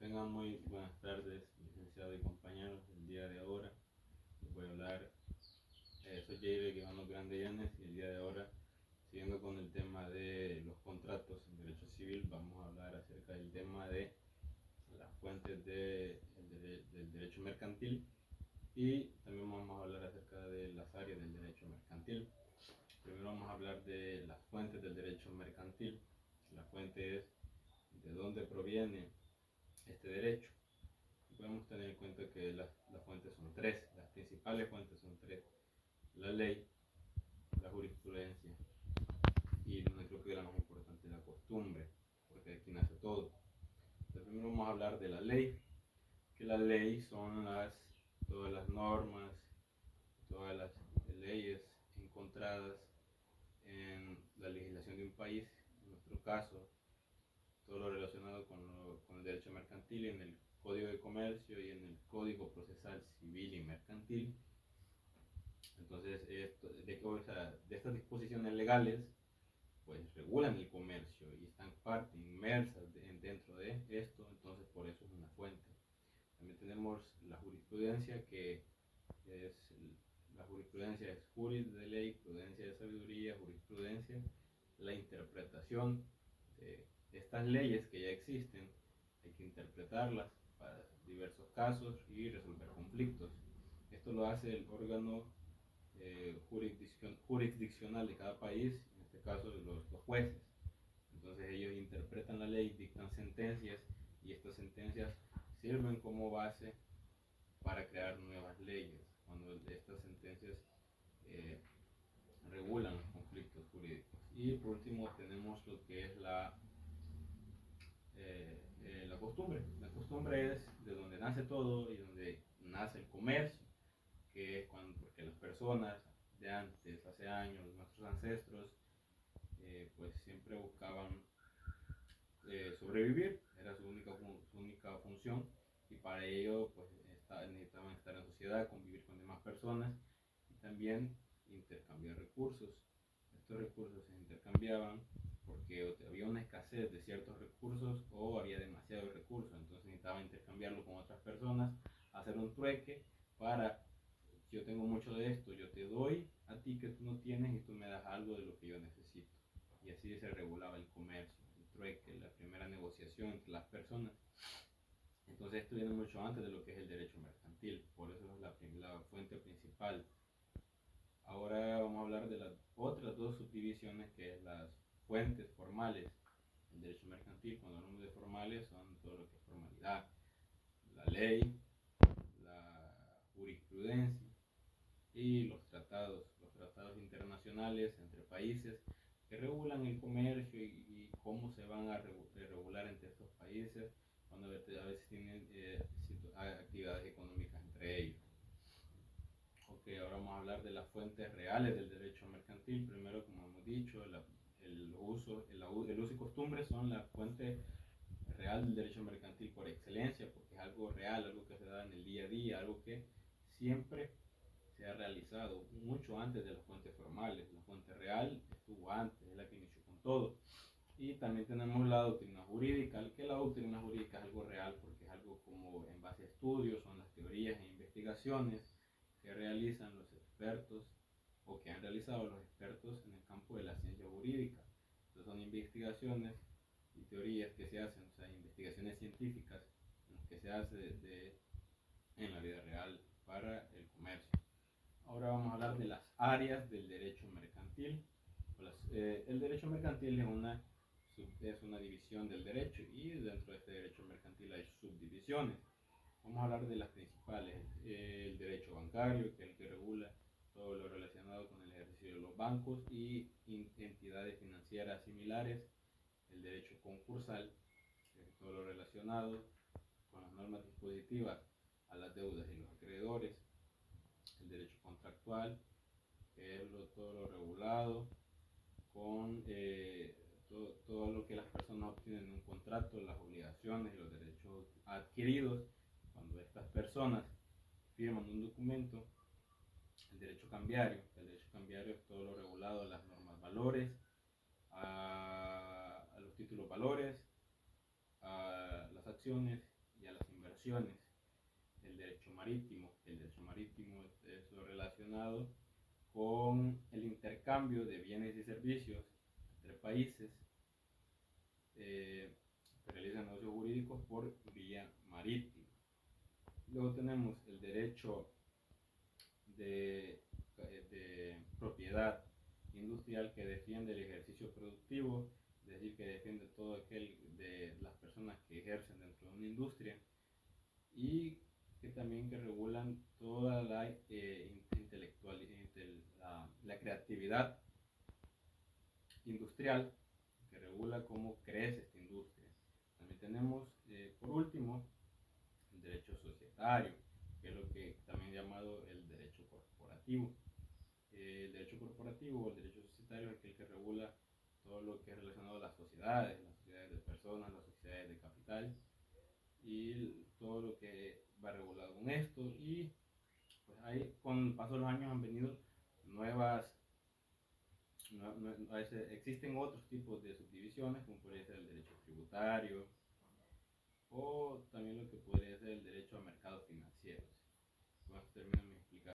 Tengan muy buenas tardes, licenciado y compañeros. El día de ahora les voy a hablar, soy Jair Guevano Grande Llanes y el día de ahora, siguiendo con el tema de los contratos en derecho civil, vamos a hablar acerca del tema de las fuentes del derecho mercantil y también vamos a hablar acerca de las áreas del derecho mercantil. Primero vamos a hablar de las fuentes del derecho mercantil. La fuente es de dónde proviene este derecho. Podemos tener en cuenta que las fuentes son tres, las principales fuentes son tres: la ley, la jurisprudencia y creo que la más importante, la costumbre, porque de aquí nace todo. Entonces, primero vamos a hablar de la ley, que la ley son todas las normas, todas las leyes encontradas en la legislación de un país, en nuestro caso, todo lo relacionado con el derecho mercantil, en el Código de Comercio y en el Código Procesal Civil y Mercantil. Entonces, de estas disposiciones legales, pues regulan el comercio y están parte inmersas dentro de esto, entonces por eso es una fuente. También tenemos la jurisprudencia, que es la jurisprudencia es juris de ley, prudencia de sabiduría, jurisprudencia, la interpretación de estas leyes que ya existen, hay que interpretarlas para diversos casos y resolver conflictos. Esto lo hace el órgano jurisdiccional de cada país, en este caso los jueces. Entonces ellos interpretan la ley, dictan sentencias y estas sentencias sirven como base para crear nuevas leyes, cuando estas sentencias eh, regulan los conflictos jurídicos. Y por último tenemos lo que es la costumbre. La costumbre es de donde nace todo y donde nace el comercio, que es porque las personas de antes, hace años, nuestros ancestros, pues siempre buscaban sobrevivir, era su única función, y para ello pues necesitaban estar en sociedad, convivir con demás personas y también intercambiar recursos. Estos recursos se intercambiaban porque había una escasez de ciertos recursos o había demasiados recursos, entonces necesitaban intercambiarlo con otras personas, hacer un trueque para: yo tengo mucho de esto, yo te doy a ti que tú no tienes y tú me das algo de lo que yo necesito. Y así se regulaba el comercio, el trueque, la primera negociación entre las personas. Entonces esto viene mucho antes de lo que es el derecho mercantil, por eso es la fuente principal. Ahora vamos a hablar de las otras dos subdivisiones, que es las fuentes formales del derecho mercantil. Cuando hablamos de formales, son todo lo que es formalidad: la ley, la jurisprudencia y los tratados internacionales entre países que regulan el comercio y cómo se van a regular entre estos países cuando a veces tienen actividades económicas entre ellos. Ok, ahora vamos a hablar de las fuentes reales del derecho mercantil. Primero, como hemos dicho, el uso y costumbre son la fuente real del derecho mercantil por excelencia, porque es algo real, algo que se da en el día a día, algo que siempre se ha realizado mucho antes de las fuentes formales. La fuente real estuvo antes, es la que inició con todo. Y también tenemos la doctrina jurídica, que la doctrina jurídica es algo real porque es algo como en base a estudios, son las teorías e investigaciones que realizan los expertos o que han realizado los expertos en el campo de la ciencia jurídica. Entonces son investigaciones y teorías que se hacen, o sea, investigaciones científicas en las que se hace en la vida real para el comercio. Ahora vamos a hablar de las áreas del derecho mercantil. El derecho mercantil es una división del derecho y dentro de este derecho mercantil hay subdivisiones. Vamos a hablar de las principales: el derecho bancario, que es el que regula todo lo relacionado con el ejercicio de los bancos y entidades financieras similares; el derecho concursal, que es todo lo relacionado con las normas dispositivas a las deudas y los acreedores; el derecho contractual, que es todo lo regulado con todo lo que las personas obtienen en un contrato, las obligaciones y los derechos adquiridos cuando estas personas firman un documento; el derecho cambiario, es todo lo regulado a las normas valores, a los títulos valores, a las acciones y comunicaciones, el derecho marítimo. El derecho marítimo es lo relacionado con el intercambio de bienes y servicios entre países que realizan negocios jurídicos por vía marítima. Luego tenemos el derecho de propiedad industrial, que defiende el ejercicio productivo, es decir, que defiende todo aquel de las personas que ejercen dentro de una industria, y que también que regulan toda la intelectual, la creatividad industrial, que regula cómo crece esta industria. También tenemos, por último, el derecho societario, que es lo que también llamado el derecho corporativo. El derecho corporativo o el derecho societario es aquel que regula todo lo que es relacionado a las sociedades de personas, las sociedades de capital, y todo lo que va regulado con esto. Y pues ahí, con el paso de los años, han venido nuevas, existen otros tipos de subdivisiones, como podría ser el derecho tributario, o también lo que podría ser el derecho a mercado